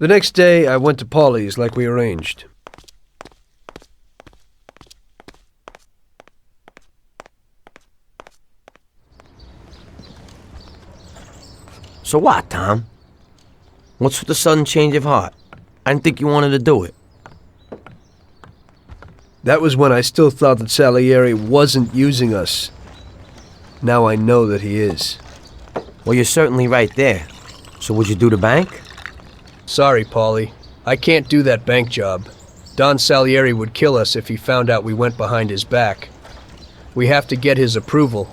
The next day, I went to Paulie's like we arranged. So what, Tom? What's with the sudden change of heart? I didn't think you wanted to do it. That was when I still thought that Salieri wasn't using us. Now I know that he is. Well, you're certainly right there. So would you do the bank? Sorry, Paulie. I can't do that bank job. Don Salieri would kill us if he found out we went behind his back. We have to get his approval,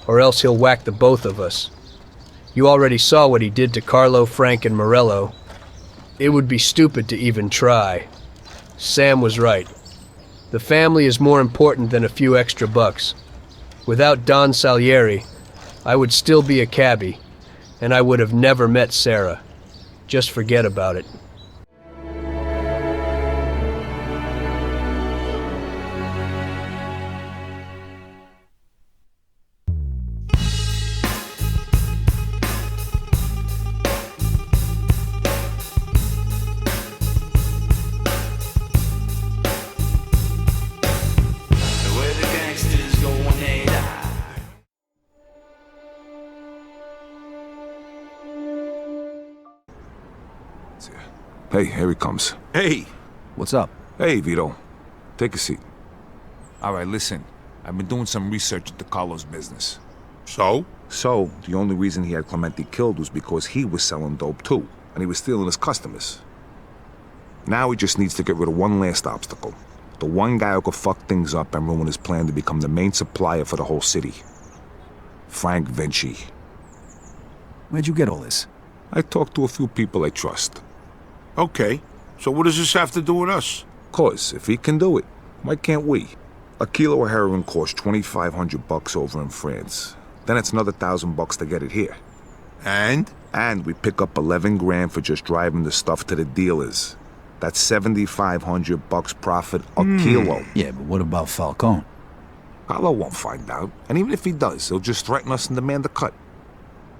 or else he'll whack the both of us. You already saw what he did to Carlo, Frank, and Morello. It would be stupid to even try. Sam was right. The family is more important than a few extra bucks. Without Don Salieri, I would still be a cabbie, and I would have never met Sarah. Just forget about it. Hey, here he comes. Hey! What's up? Hey, Vito. Take a seat. All right, listen. I've been doing some research into Carlo's business. So, the only reason he had Clemente killed was because he was selling dope too, and he was stealing his customers. Now he just needs to get rid of one last obstacle. The one guy who could fuck things up and ruin his plan to become the main supplier for the whole city. Frank Vinci. Where'd you get all this? I talked to a few people I trust. Okay, so what does this have to do with us? 'Cause if he can do it, why can't we? A kilo of heroin costs $2,500 over in France. Then it's another $1,000 to get it here. And? And we pick up 11 grand for just driving the stuff to the dealers. That's $7,500 profit a kilo. Yeah, but what about Falcone? Carlo won't find out. And even if he does, he'll just threaten us and demand a cut.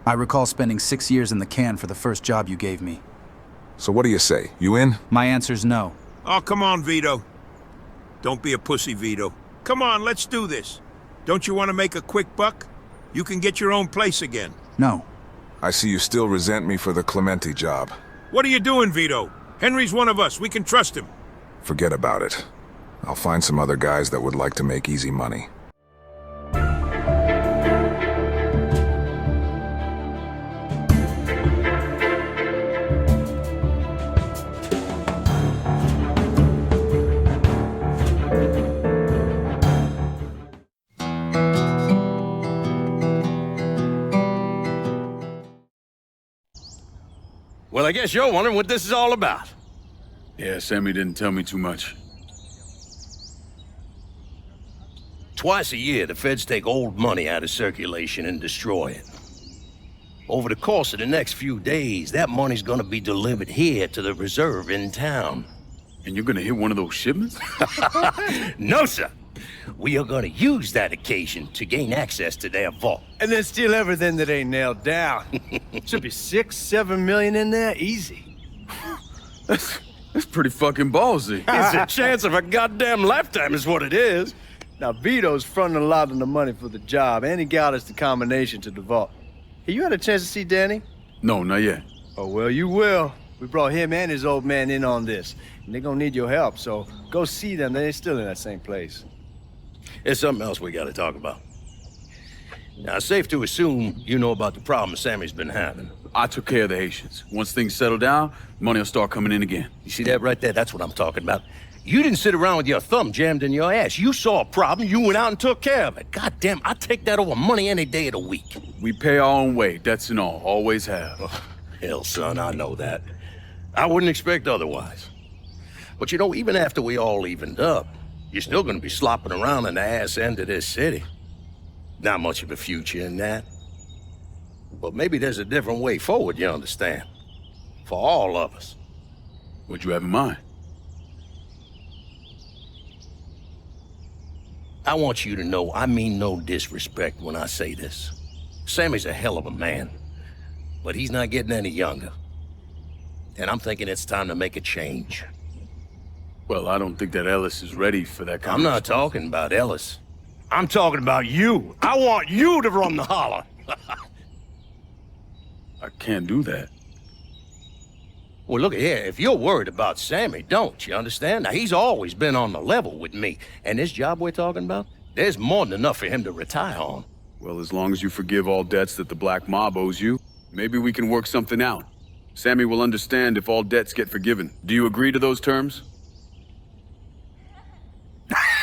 I recall spending 6 years in the can for the first job you gave me. So what do you say? You in? My answer's no. Oh, come on, Vito. Don't be a pussy, Vito. Come on, let's do this. Don't you want to make a quick buck? You can get your own place again. No. I see you still resent me for the Clemente job. What are you doing, Vito? Henry's one of us. We can trust him. Forget about it. I'll find some other guys that would like to make easy money. Well, I guess you're wondering what this is all about. Yeah, Sammy didn't tell me too much. Twice a year, the feds take old money out of circulation and destroy it. Over the course of the next few days, that money's gonna be delivered here to the reserve in town. And you're gonna hit one of those shipments? No, sir. We are gonna use that occasion to gain access to their vault. And then steal everything that ain't nailed down. Should be 6-7 million in there, easy. That's pretty fucking ballsy. It's a chance of a goddamn lifetime is what it is. Now, Vito's fronting a lot of the money for the job, and he got us the combination to the vault. Hey, you had a chance to see Danny? No, not yet. Oh, well, you will. We brought him and his old man in on this, and they're gonna need your help, so go see them. They're still in that same place. There's something else we gotta talk about. Now, it's safe to assume you know about the problem Sammy's been having. I took care of the Haitians. Once things settle down, money will start coming in again. You see that right there? That's what I'm talking about. You didn't sit around with your thumb jammed in your ass. You saw a problem, you went out and took care of it. God damn, I'd take that over money any day of the week. We pay our own way, debts and all. Always have. Oh, hell, son, I know that. I wouldn't expect otherwise. But you know, even after we all evened up, you're still gonna be slopping around in the ass end of this city. Not much of a future in that. But maybe there's a different way forward, you understand? For all of us. What'd you have in mind? I want you to know I mean no disrespect when I say this. Sammy's a hell of a man, but he's not getting any younger. and I'm thinking it's time to make a change. Well, I don't think that Ellis is ready for that kind I'm not talking about Ellis. I'm talking about you. I want you to run the holler. I can't do that. Well, look here, if you're worried about Sammy, don't you understand? Now, he's always been on the level with me, and this job we're talking about, there's more than enough for him to retire on. Well, as long as you forgive all debts that the Black Mob owes you, maybe we can work something out. Sammy will understand if all debts get forgiven. Do you agree to those terms?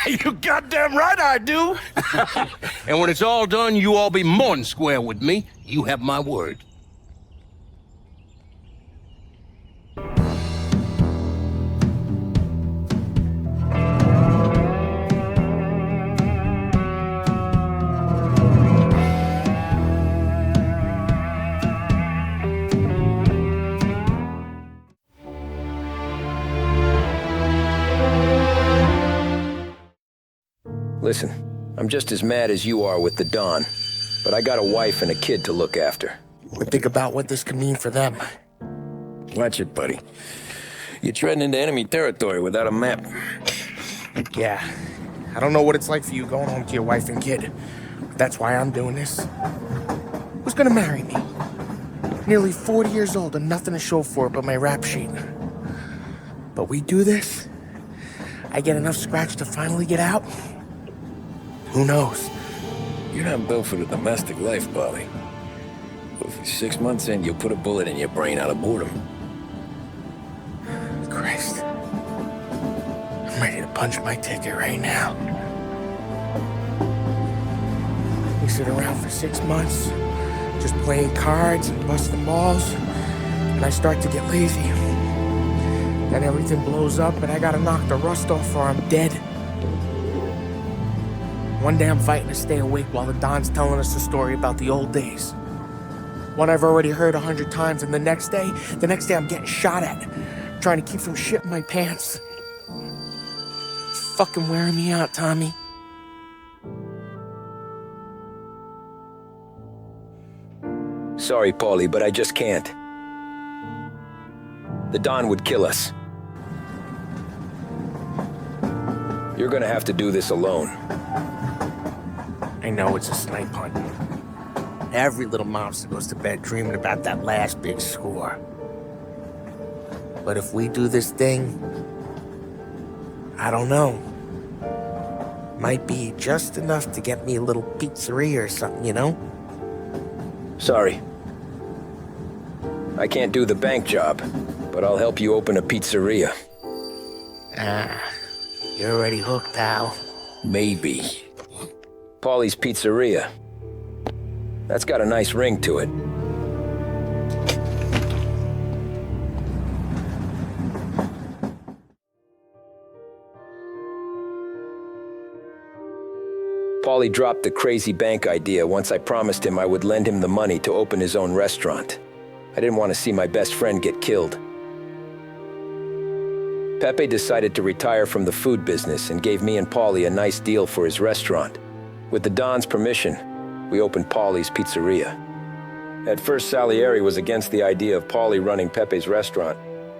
You goddamn right I do! And when it's all done, you all be more than square with me. You have my word. Listen, I'm just as mad as you are with the Don, but I got a wife and a kid to look after. Think about what this could mean for them. Watch it, buddy. You're treading into enemy territory without a map. Yeah. I don't know what it's like for you going home to your wife and kid. But that's why I'm doing this. Who's gonna marry me? Nearly 40 years old and nothing to show for it but my rap sheet. But we do this, I get enough scratch to finally get out? Who knows? You're not built for the domestic life, Polly. But if you're 6 months in, you'll put a bullet in your brain out of boredom. Christ. I'm ready to punch my ticket right now. We sit around for 6 months, just playing cards and busting balls, and I start to get lazy. Then everything blows up and I gotta knock the rust off or I'm dead. One day I'm fighting to stay awake while the Don's telling us a story about the old days. One I've already heard 100 times, and the next day I'm getting shot at, trying to keep from shit in my pants. It's fucking wearing me out, Tommy. Sorry, Paulie, but I just can't. The Don would kill us. You're gonna have to do this alone. I know it's a snipe hunt. Every little mobster goes to bed dreaming about that last big score. But if we do this thing, I don't know. Might be just enough to get me a little pizzeria or something, you know? Sorry. I can't do the bank job, but I'll help you open a pizzeria. You're already hooked, pal. Maybe. Paulie's Pizzeria. That's got a nice ring to it. Paulie dropped the crazy bank idea once I promised him I would lend him the money to open his own restaurant. I didn't want to see my best friend get killed. Pepe decided to retire from the food business and gave me and Paulie a nice deal for his restaurant. With the Don's permission, we opened Paulie's Pizzeria. At first, Salieri was against the idea of Paulie running Pepe's restaurant,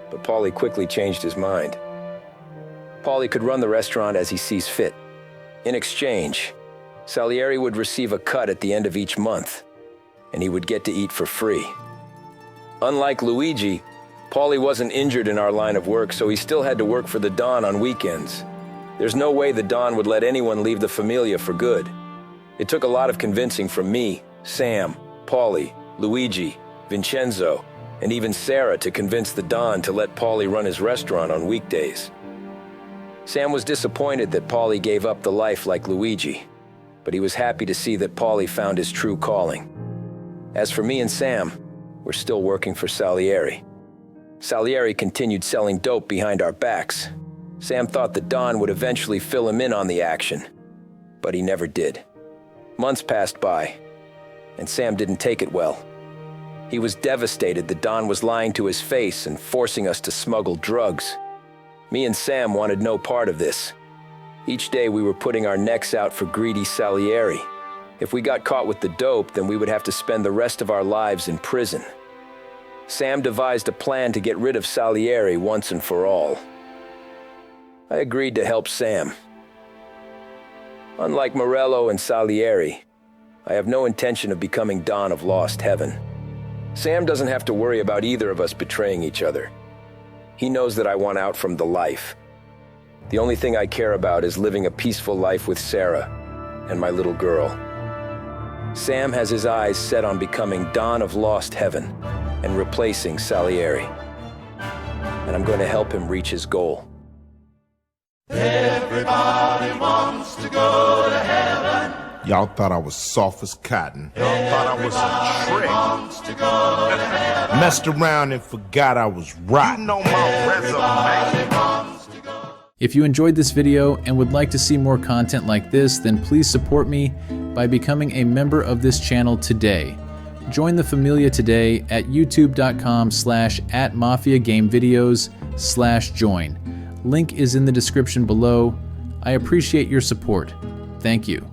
but Paulie quickly changed his mind. Paulie could run the restaurant as he sees fit. In exchange, Salieri would receive a cut at the end of each month, and he would get to eat for free. Unlike Luigi, Paulie wasn't injured in our line of work, so he still had to work for the Don on weekends. There's no way the Don would let anyone leave the Familia for good. It took a lot of convincing from me, Sam, Paulie, Luigi, Vincenzo, and even Sarah to convince the Don to let Paulie run his restaurant on weekdays. Sam was disappointed that Paulie gave up the life like Luigi, but he was happy to see that Paulie found his true calling. As for me and Sam, we're still working for Salieri. Salieri continued selling dope behind our backs. Sam thought the Don would eventually fill him in on the action, but he never did. Months passed by, and Sam didn't take it well. He was devastated the Don was lying to his face and forcing us to smuggle drugs. Me and Sam wanted no part of this. Each day we were putting our necks out for greedy Salieri. If we got caught with the dope, then we would have to spend the rest of our lives in prison. Sam devised a plan to get rid of Salieri once and for all. I agreed to help Sam. Unlike Morello and Salieri, I have no intention of becoming Don of Lost Heaven. Sam doesn't have to worry about either of us betraying each other. He knows that I want out from the life. The only thing I care about is living a peaceful life with Sarah and my little girl. Sam has his eyes set on becoming Don of Lost Heaven and replacing Salieri. And I'm going to help him reach his goal. Everybody wants to go to heaven. Y'all thought I was soft as cotton. Y'all thought I was a trick. Wants to go to heaven. Messed around and forgot I was rotten. You know my resume. If you enjoyed this video and would like to see more content like this, then please support me by becoming a member of this channel today. Join the Familia today at youtube.com/@mafiagamevideos/join. Link is in the description below. I appreciate your support. Thank you.